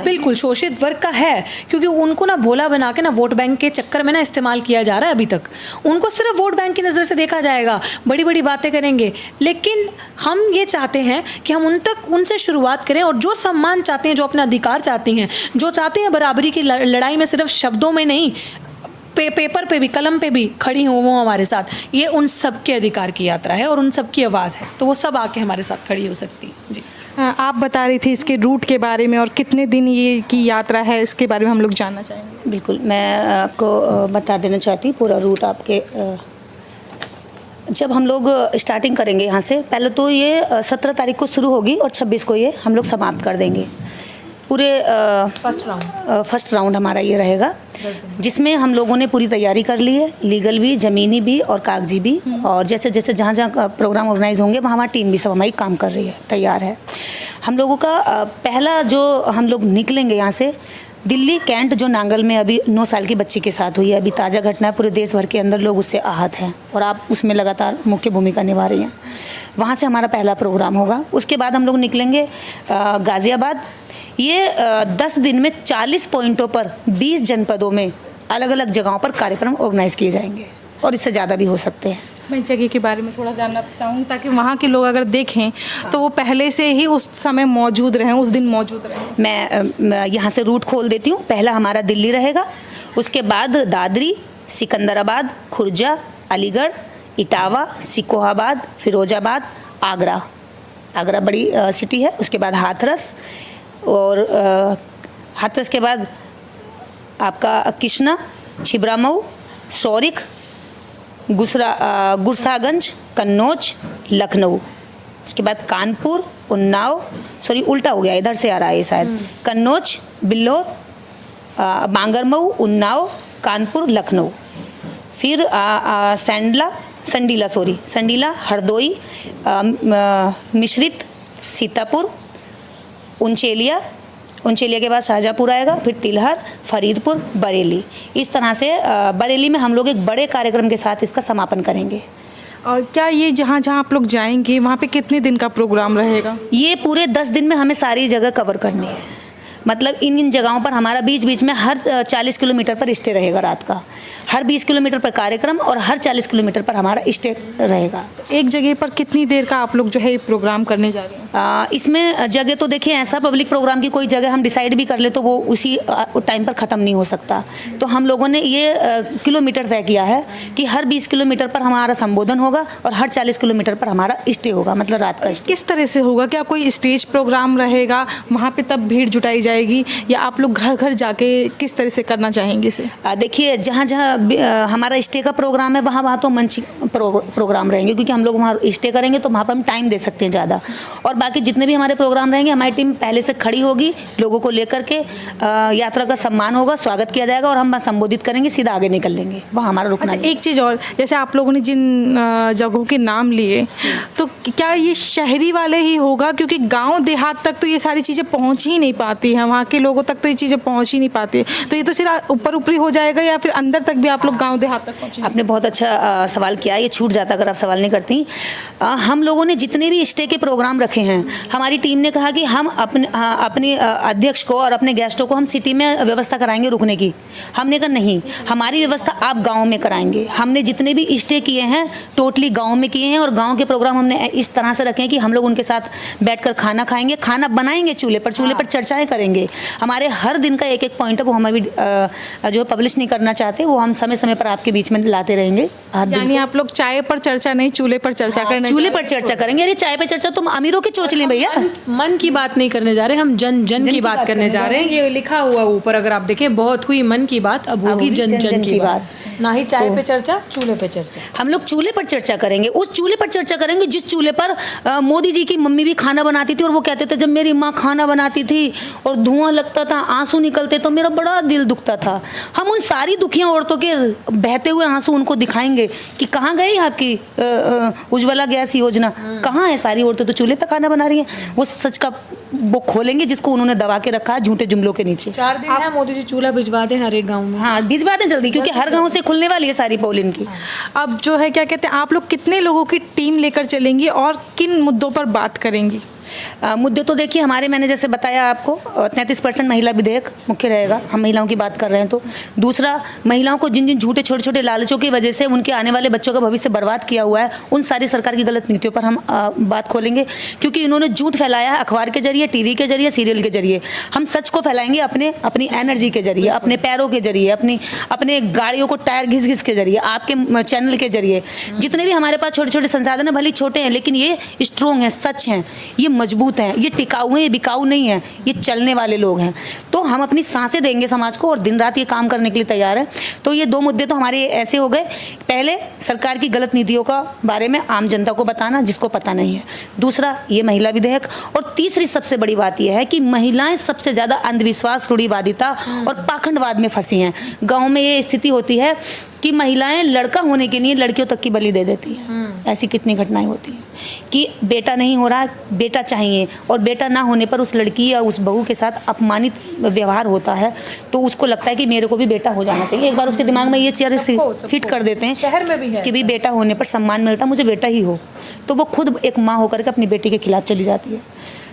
बिल्कुल शोषित वर्ग का है, क्योंकि उनको ना भोला बना के ना वोट बैंक के चक्कर में ना इस्तेमाल किया जा रहा है। अभी तक उनको सिर्फ वोट बैंक की नज़र से देखा जाएगा, बड़ी बड़ी बातें करेंगे, लेकिन हम ये चाहते हैं कि हम उनसे शुरुआत करें, और जो सम्मान चाहते हैं, जो अपना अधिकार चाहती हैं, जो चाहते हैं बराबरी की लड़ाई में सिर्फ शब्दों में नहीं, पेपर पे भी, कलम पे भी खड़ी हो वो हमारे साथ, ये उन सब के अधिकार की यात्रा है और उन सब की आवाज़ है, तो वो सब आके हमारे साथ खड़ी हो सकती है। जी, आप बता रही थी इसके रूट के बारे में और कितने दिन ये की यात्रा है, इसके बारे में हम लोग जानना चाहेंगे। बिल्कुल, मैं आपको बता देना चाहती हूँ पूरा रूट आपके। जब हम लोग स्टार्टिंग करेंगे यहाँ से, पहले तो ये 17 तारीख को शुरू होगी और 26 को ये हम लोग समाप्त कर देंगे। पूरे फर्स्ट राउंड हमारा ये रहेगा, जिसमें हम लोगों ने पूरी तैयारी कर ली है, लीगल भी, ज़मीनी भी और कागजी भी। और जैसे जैसे जहाँ जहाँ प्रोग्राम ऑर्गेनाइज होंगे वहाँ वहाँ टीम भी सब हमारी काम कर रही है, तैयार है। हम लोगों का पहला जो हम लोग निकलेंगे यहाँ से, दिल्ली कैंट जो नांगल में अभी 9 साल की बच्ची के साथ हुई है, अभी ताज़ा घटना है, पूरे देश भर के अंदर लोग उससे आहत हैं और आप उसमें लगातार मुख्य भूमिका निभा रही हैं। वहाँ से हमारा पहला प्रोग्राम होगा। उसके बाद हम लोग निकलेंगे गाज़ियाबाद। ये 10 दिन में 40 पॉइंटों पर 20 जनपदों में अलग अलग जगहों पर कार्यक्रम ऑर्गेनाइज किए जाएंगे, और इससे ज़्यादा भी हो सकते हैं। मैं जगह के बारे में थोड़ा जानना चाहूँगी, ताकि वहाँ के लोग अगर देखें तो वो पहले से ही उस समय मौजूद रहें, उस दिन मौजूद रहें। मैं यहाँ से रूट खोल देती हूँ। पहला हमारा दिल्ली रहेगा, उसके बाद दादरी, सिकंदराबाद, खुर्जा, अलीगढ़, इटावा, सिकोहाबाद, फिरोजाबाद, आगरा बड़ी सिटी है, उसके बाद हाथरस, और हाथरस के बाद आपका कृष्णा, छिबरामऊ, शौरिक, गुरसागंज, कन्नौज, लखनऊ, उसके बाद कानपुर, उन्नाव, सॉरी उल्टा हो गया, इधर से आ रहा है शायद, कन्नौज, बिल्लौर, बांगरमऊ, उन्नाव, कानपुर, लखनऊ। फिर संडीला, हरदोई, मिश्रित, सीतापुर, उंचेलिया के बाद शाहजहाँपुर आएगा, फिर तिलहर, फरीदपुर, बरेली। इस तरह से बरेली में हम लोग एक बड़े कार्यक्रम के साथ इसका समापन करेंगे। और क्या ये जहाँ जहाँ आप लोग जाएंगे वहाँ पे कितने दिन का प्रोग्राम रहेगा? ये पूरे 10 दिन में हमें सारी जगह कवर करनी है। मतलब इन जगहों पर हमारा बीच बीच में हर 40 किलोमीटर पर स्टे रहेगा रात का, हर 20 किलोमीटर पर कार्यक्रम और हर 40 किलोमीटर पर हमारा स्टे रहेगा। एक जगह पर कितनी देर का आप लोग जो है ये प्रोग्राम करने जा रहे हैं? इसमें जगह तो देखिए, ऐसा पब्लिक प्रोग्राम की कोई जगह हम डिसाइड भी कर ले तो वो उसी टाइम पर ख़त्म नहीं हो सकता। तो हम लोगों ने ये किलोमीटर तय किया है कि हर 20 किलोमीटर पर हमारा संबोधन होगा और हर 40 किलोमीटर पर हमारा स्टे होगा, मतलब रात का स्टे। किस तरह से होगा? क्या कोई स्टेज प्रोग्राम रहेगा वहाँ पे तब भीड़ जुटाई जाएगी, या आप लोग घर घर जाके किस तरह से करना चाहेंगे इसे? देखिए, जहाँ जहाँ हमारा स्टे का प्रोग्राम है वहाँ तो मंच प्रोग्राम रहेंगे, क्योंकि हम लोग वहाँ स्टे करेंगे तो वहाँ पर हम टाइम दे सकते हैं ज़्यादा। और बाकी जितने भी हमारे प्रोग्राम रहेंगे, हमारी टीम पहले से खड़ी होगी, लोगों को लेकर के यात्रा का सम्मान होगा, स्वागत किया जाएगा और हम संबोधित करेंगे, सीधा आगे निकल लेंगे, वहाँ हमारा रुकना नहीं। एक चीज़ और, जैसे आप लोगों ने जिन जगहों के नाम लिए, तो क्या ये शहरी वाले ही होगा? क्योंकि गांव देहात तक तो ये सारी चीज़ें पहुंच ही नहीं पाती हैं, वहाँ के लोगों तक तो ये चीज़ें पहुंच ही नहीं पाती है, तो ये तो सिर्फ ऊपर ऊपरी हो जाएगा, या फिर अंदर तक भी आप लोग गांव देहात तक पहुँचे? आपने बहुत अच्छा सवाल किया, ये छूट जाता अगर आप सवाल नहीं करती। हम लोगों ने जितने भी स्टे के प्रोग्राम रखे हैं, हमारी टीम ने कहा कि हम अपने अध्यक्ष को और अपने गेस्टों को हम सिटी में व्यवस्था कराएंगे रुकने की। हमने कहा नहीं, हमारी व्यवस्था आप गांव में कराएंगे। हमने जितने भी स्टे किए हैं टोटली गांव में किए हैं, और गांव के प्रोग्राम हमने इस तरह से रखे हैं कि हम लोग उनके साथ बैठकर खाना खाएंगे, खाना बनाएंगे चूल्हे पर चर्चाएं करेंगे। हमारे हर दिन का एक पॉइंट है, वो हम अभी जो पब्लिश नहीं करना चाहते, वो हम समय समय पर आपके बीच में लाते रहेंगे। यानी आप लोग चाय पर चर्चा नहीं, चूल्हे पर चर्चा करना? चूल्हे पर चर्चा करेंगे। अरे चाय पर चर्चा तुम अमीरों के चोचले भैया, मन की बात नहीं करने जा रहे, हम जन की बात करने जा रहे हैं। ये लिखा हुआ ऊपर अगर आप देखें, बहुत हुई मन की बात, अब होगी जन की बात। ना ही चाय पे चर्चा, चूल्हे पे चर्चा। हम लोग चूल्हे पर चर्चा करेंगे, उस चूल्हे पर चर्चा करेंगे जिस चूल्हे पर मोदी जी की मम्मी भी खाना बनाती थी और वो कहते थे जब मेरी माँ खाना बनाती थी और धुआं लगता था, आंसू निकलते तो मेरा बड़ा दिल दुखता था। हम उन सारी दुखिया औरतों के बहते हुए आंसू उनको दिखाएंगे कि कहाँ गई आपकी उज्ज्वला गैस योजना, कहाँ है? सारी औरतें तो चूल्हे पर खाना बना रही हैं। वो सच का वो खोलेंगे जिसको उन्होंने दबा के रखा है झूठे जुमलों के नीचे। 4 दिन है, मोदी जी चूल्हा भिजवा दें हर एक गाँव में। हाँ, भिजवा दें जल्दी, क्योंकि हर गाँव से खुलने वाली है सारी पोल इनकी। अब जो है क्या कहते हैं, आप लोग कितने लोगों की टीम लेकर चलेंगी और किन मुद्दों पर बात करेंगी? मुद्दे तो देखिए हमारे, मैंने जैसे बताया आपको 33% महिला विधेयक मुख्य रहेगा, हम महिलाओं की बात कर रहे हैं तो। दूसरा, महिलाओं को जिन जिन झूठे छोटे छोटे लालचों की वजह से उनके आने वाले बच्चों का भविष्य बर्बाद किया हुआ है, उन सारी सरकार की गलत नीतियों पर हम बात खोलेंगे, क्योंकि इन्होंने झूठ फैलाया है अखबार के जरिए, टीवी के जरिए, सीरियल के जरिए। हम सच को फैलाएंगे अपनी एनर्जी के जरिए, अपने पैरों के जरिए, अपने गाड़ियों को टायर घिस घिस के जरिए, आपके चैनल के जरिए। जितने भी हमारे पास छोटे छोटे संसाधन है, भले छोटे हैं लेकिन ये स्ट्रोंग हैं, सच हैं, ये मजबूत हैं, ये टिकाऊ हैं, ये बिकाऊ नहीं है, ये चलने वाले लोग हैं। तो हम अपनी सांसें देंगे समाज को और दिन रात ये काम करने के लिए तैयार हैं। तो ये 2 मुद्दे तो हमारे ऐसे हो गए, पहले सरकार की गलत नीतियों का बारे में आम जनता को बताना जिसको पता नहीं है, दूसरा ये महिला विधेयक, और तीसरी सबसे बड़ी बात यह है कि महिलाएं सबसे ज़्यादा अंधविश्वास, रूढ़िवादिता और पाखंडवाद में फंसी हैं। गाँव में ये स्थिति होती है कि महिलाएं लड़का होने के लिए लड़कियों तक की बलि दे देती हैं। ऐसी कितनी घटनाएं होती हैं कि बेटा नहीं हो रहा, बेटा चाहिए, और बेटा ना होने पर उस लड़की या उस बहू के साथ अपमानित व्यवहार होता है, तो उसको लगता है कि मेरे को भी बेटा हो जाना चाहिए। एक बार उसके दिमाग में ये चीज़ फिट कर देते हैं, शहर में भी है कि भी बेटा होने पर सम्मान मिलता, मुझे बेटा ही हो, तो वो खुद एक माँ होकर के अपनी बेटी के खिलाफ चली जाती है।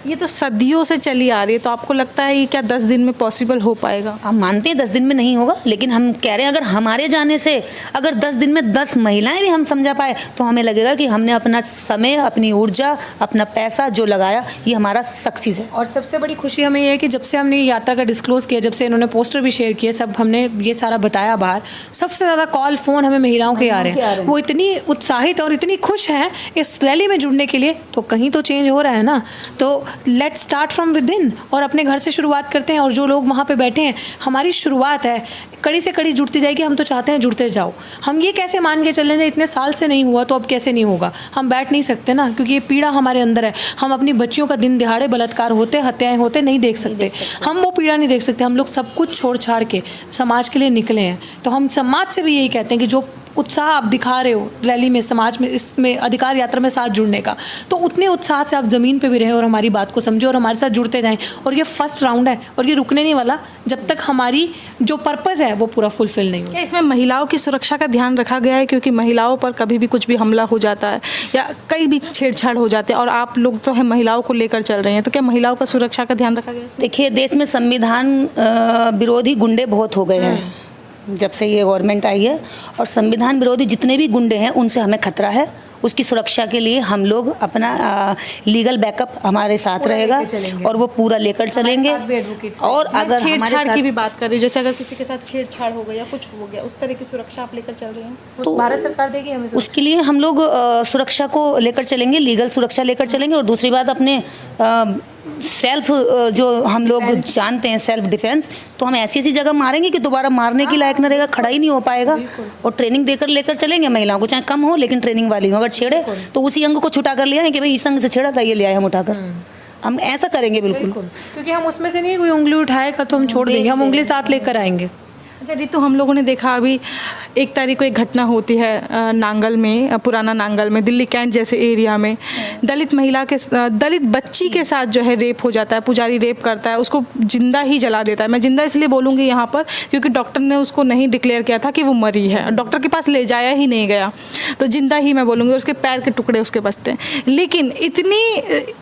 ये तो सदियों से चली आ रही है, तो आपको लगता है ये क्या 10 दिन में पॉसिबल हो पाएगा? हम मानते हैं 10 दिन में नहीं होगा, लेकिन हम कह रहे हैं अगर हमारे जाने से अगर 10 दिन में 10 महिलाएं भी हम समझा पाए तो हमें लगेगा कि हमने अपना समय, अपनी ऊर्जा, अपना पैसा जो लगाया ये हमारा सक्सेस है। और सबसे बड़ी खुशी हमें ये है कि जब से हमने यात्रा का डिस्क्लोज किया, जब से इन्होंने पोस्टर भी शेयर किए, सब हमने ये सारा बताया बाहर, सबसे ज़्यादा कॉल फ़ोन हमें महिलाओं के आ रहे हैं। वो इतनी उत्साहित और इतनी खुश हैं इस रैली में जुड़ने के लिए, तो कहीं तो चेंज हो रहा है ना। तो let's start from with in, और अपने घर से शुरुआत करते हैं। और जो लोग वहाँ पे बैठे हैं, हमारी शुरुआत है, कड़ी से कड़ी जुड़ती जाएगी। हम तो चाहते हैं जुड़ते जाओ। हम ये कैसे मान के चल रहे हैं इतने साल से नहीं हुआ तो अब कैसे नहीं होगा? हम बैठ नहीं सकते ना, क्योंकि ये पीड़ा हमारे अंदर है। हम अपनी बच्चियों का दिन दिहाड़े बलात्कार होते, हत्याएं होते नहीं देख सकते, हम वो पीड़ा नहीं देख सकते। हम लोग सब कुछ छोड़ छाड़ के समाज के लिए निकले हैं। तो हम समाज से भी यही कहते हैं कि जो उत्साह आप दिखा रहे हो रैली में, समाज में, इसमें अधिकार यात्रा में साथ जुड़ने का, तो उतने उत्साह से आप ज़मीन पे भी रहें और हमारी बात को समझो और हमारे साथ जुड़ते जाएं। और ये फर्स्ट राउंड है और ये रुकने नहीं वाला जब तक हमारी जो पर्पज़ है वो पूरा फुलफिल नहीं हो। क्या इसमें महिलाओं की सुरक्षा का ध्यान रखा गया है? क्योंकि महिलाओं पर कभी भी कुछ भी हमला हो जाता है या कई भी छेड़छाड़ हो जाते हैं, और आप लोग तो है महिलाओं को लेकर चल रहे हैं, तो क्या महिलाओं का सुरक्षा का ध्यान रखा गया है? देखिए, देश में संविधान विरोधी गुंडे बहुत हो गए हैं जब से ये गवर्नमेंट आई है, और संविधान विरोधी जितने भी गुंडे हैं उनसे हमें खतरा है। उसकी सुरक्षा के लिए हम लोग अपना लीगल बैकअप हमारे साथ रहेगा और वो पूरा लेकर चलेंगे। और अगर छेड़छाड़ की भी बात करें, जैसे अगर किसी के साथ छेड़छाड़ हो गया या कुछ हो गया, उस तरह की सुरक्षा आप लेकर चल रहे हैं? तो भारत सरकार देगी हमें उसके लिए हम लोग सुरक्षा को लेकर चलेंगे, लीगल सुरक्षा लेकर चलेंगे। और दूसरी बात, अपने सेल्फ जो हम लोग जानते हैं सेल्फ डिफेंस, तो हम ऐसी ऐसी जगह मारेंगे कि दोबारा मारने की लायक न रहेगा, खड़ा ही नहीं हो पाएगा। और ट्रेनिंग देकर लेकर चलेंगे महिलाओं को, चाहे कम हो लेकिन ट्रेनिंग वाली हो। अगर छेड़े तो उसी अंग को छुटा कर लिया है कि भाई इस अंग से छेड़ा था, ये लिया है हम उठाकर। हम ऐसा करेंगे बिल्कुल, क्योंकि हम उसमें से नहीं कोई उंगली उठाएगा तो हम छोड़ देंगे, हम उंगली साथ लेकर आएंगे। अच्छा रितु, हम लोगों ने देखा अभी 1 तारीख को एक घटना होती है नांगल में, पुराना नांगल में, दिल्ली कैंट जैसे एरिया में दलित बच्ची के साथ जो है रेप हो जाता है। पुजारी रेप करता है, उसको जिंदा ही जला देता है। मैं जिंदा इसलिए बोलूँगी यहाँ पर क्योंकि डॉक्टर ने उसको नहीं डिक्लेयर किया था कि वो मरी है, डॉक्टर के पास ले जाया ही नहीं गया, तो जिंदा ही मैं बोलूँगी। उसके पैर के टुकड़े उसके बचते हैं। लेकिन इतनी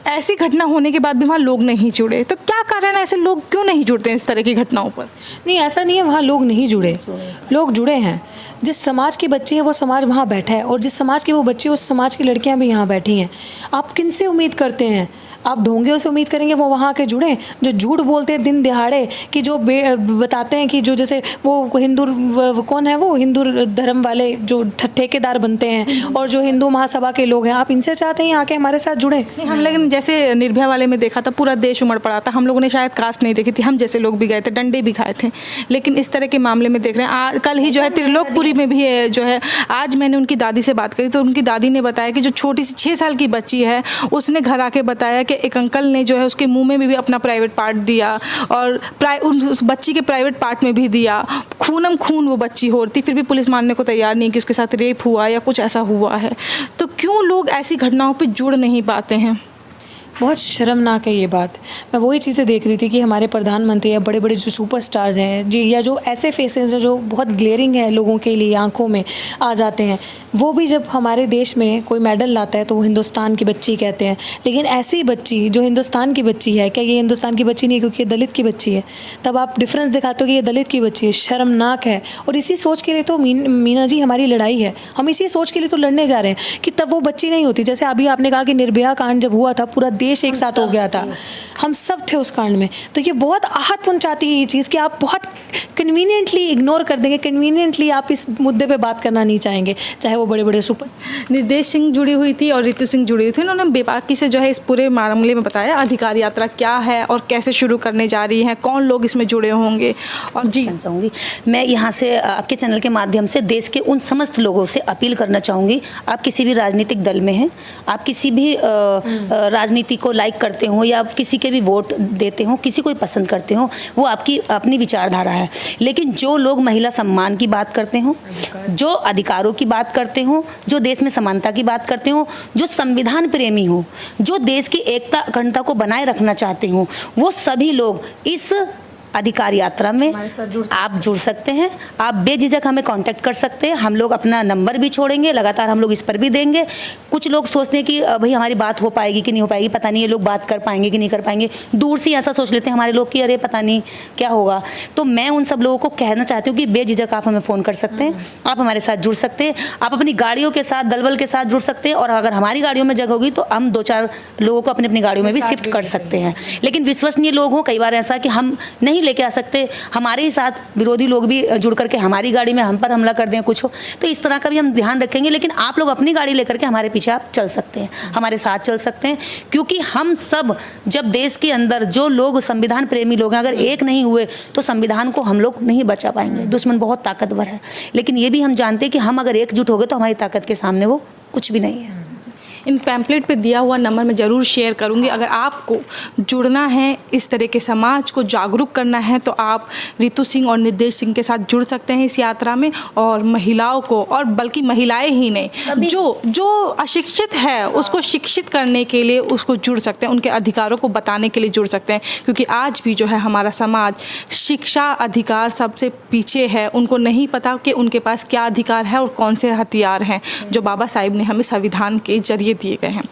ऐसी घटना होने के बाद भी वहाँ लोग नहीं जुड़े, तो क्या कारण है? ऐसे लोग क्यों नहीं जुड़ते इस तरह की घटनाओं पर? नहीं, ऐसा नहीं है वहाँ लोग नहीं जुड़े, लोग जुड़े हैं। जिस समाज के बच्चे हैं वो समाज वहाँ बैठा है, और जिस समाज के वो बच्चे, उस समाज की लड़कियाँ भी यहाँ बैठी हैं। आप किन से उम्मीद करते हैं? आप ढोंगियों से उम्मीद करेंगे वो वहाँ के जुड़ें, जो झूठ बोलते हैं दिन दिहाड़े, कि जो बताते हैं कि जो जैसे वो हिंदू कौन है, वो हिंदू धर्म वाले जो ठेकेदार बनते हैं और जो हिंदू महासभा के लोग हैं, आप इनसे चाहते हैं आके हमारे साथ जुड़ें? हम लेकिन जैसे निर्भया वाले में देखा था, पूरा देश उमड़ पड़ा था, हम लोगों ने शायद कास्ट नहीं देखी थी, हम जैसे लोग भी गए थे, डंडे भी खाए थे। लेकिन इस तरह के मामले में देख रहे हैं, कल ही जो है त्रिलोकपुरी में भी जो है, आज मैंने उनकी दादी से बात करी तो उनकी दादी ने बताया कि जो छोटी सी 6 साल की बच्ची है, उसने घर आके बताया कि एक अंकल ने जो है उसके मुंह में भी अपना प्राइवेट पार्ट दिया और उस बच्ची के प्राइवेट पार्ट में भी दिया। खूनम खून वो बच्ची हो रही थी, फिर भी पुलिस मानने को तैयार नहीं कि उसके साथ रेप हुआ या कुछ ऐसा हुआ है। तो क्यों लोग ऐसी घटनाओं पे जुड़ नहीं पाते हैं? बहुत शर्मनाक है ये बात। मैं वही चीज़ें देख रही थी कि हमारे प्रधानमंत्री या बड़े बड़े जो सुपरस्टार्स हैं जी, या जो ऐसे फेसेस हैं जो बहुत ग्लेयरिंग है लोगों के लिए, आंखों में आ जाते हैं, वो भी जब हमारे देश में कोई मेडल लाता है तो वो हिंदुस्तान की बच्ची कहते हैं। लेकिन ऐसी बच्ची जो हिंदुस्तान की बच्ची है, क्या ये हिंदुस्तान की बच्ची नहीं है क्योंकि ये दलित की बच्ची है? तब आप डिफरेंस दिखाते हो कि ये दलित की बच्ची है। शर्मनाक है। और इसी सोच के लिए तो मीना जी हमारी लड़ाई है। हम इसी सोच के लिए तो लड़ने जा रहे हैं कि तब वो बच्ची नहीं होती। जैसे अभी आपने कहा कि निर्भया कांड जब हुआ था, पूरा देश एक साथ हो गया था, हम सब थे उस कांड में। तो ये बहुत आहत पहुंचाती है ये चीज़ कि आप बहुत कन्वीनियंटली इग्नोर कर देंगे, कन्वीनियंटली आप इस मुद्दे पे बात करना नहीं चाहेंगे, चाहे वो बड़े बड़े सुपर। निर्देश सिंह जुड़ी हुई थी और रितु सिंह जुड़ी हुई थी। उन्होंने बेबाकी से जो है इस पूरे मामले में बताया अधिकार यात्रा क्या है और कैसे शुरू करने जा रही है, कौन लोग इसमें जुड़े होंगे। और जी चाहूँगी मैं यहाँ से आपके चैनल के माध्यम से देश के उन समस्त लोगों से अपील करना चाहूँगी, आप किसी भी राजनीतिक दल में हैं, आप किसी भी राजनीति को लाइक करते हो या आप किसी के भी वोट देते हो, किसी को पसंद करते हो, वो आपकी अपनी विचारधारा है। लेकिन जो लोग महिला सम्मान की बात करते हो, जो अधिकारों की बात करते हो, जो देश में समानता की बात करते हो, जो संविधान प्रेमी हो, जो देश की एकता अखंडता को बनाए रखना चाहते हो, वो सभी लोग इस अधिकार यात्रा में आप जुड़ सकते हैं। आप बेझिझक हमें कांटेक्ट कर सकते हैं। हम लोग अपना नंबर भी छोड़ेंगे, लगातार हम लोग इस पर भी देंगे। कुछ लोग सोचते हैं कि भाई हमारी बात हो पाएगी कि नहीं हो पाएगी, पता नहीं ये लोग बात कर पाएंगे कि नहीं कर पाएंगे। दूर से ऐसा सोच लेते हैं हमारे लोग कि अरे पता नहीं क्या होगा। तो मैं उन सब लोगों को कहना चाहती हूँ कि बेझिझक आप हमें फ़ोन कर सकते हैं, आप हमारे साथ जुड़ सकते हैं, आप अपनी गाड़ियों के साथ, दलबल के साथ जुड़ सकते हैं। और अगर हमारी गाड़ियों में जगह होगी तो हम 2-4 लोगों को अपनी अपनी गाड़ियों में भी शिफ्ट कर सकते हैं। लेकिन विश्वसनीय लोग हों, कई बार ऐसा कि हम नहीं लेके आ सकते, हमारे ही साथ विरोधी लोग भी जुड़ करके हमारी गाड़ी में हम पर हमला कर दें कुछ हो, तो इस तरह का भी हम ध्यान रखेंगे। लेकिन आप लोग अपनी गाड़ी लेकर के हमारे पीछे आप चल सकते हैं, हमारे साथ चल सकते हैं, क्योंकि हम सब जब देश के अंदर जो लोग संविधान प्रेमी लोग हैं, अगर एक नहीं हुए तो संविधान को हम लोग नहीं बचा पाएंगे। दुश्मन बहुत ताकतवर है, लेकिन ये भी हम जानते हैं कि हम अगर एकजुट हो गए तो हमारी ताकत के सामने वो कुछ भी नहीं है। इन पैम्पलेट पे दिया हुआ नंबर मैं ज़रूर शेयर करूँगी। अगर आपको जुड़ना है, इस तरह के समाज को जागरूक करना है, तो आप रितु सिंह और निर्देश सिंह के साथ जुड़ सकते हैं इस यात्रा में। और महिलाओं को, और बल्कि महिलाएं ही नहीं, जो अशिक्षित है उसको शिक्षित करने के लिए उसको जुड़ सकते हैं, उनके अधिकारों को बताने के लिए जुड़ सकते हैं। क्योंकि आज भी जो है हमारा समाज शिक्षा अधिकार सबसे पीछे है। उनको नहीं पता कि उनके पास क्या अधिकार है और कौन से हथियार हैं जो बाबा साहिब ने हमें संविधान के जरिए दिए गए हैं।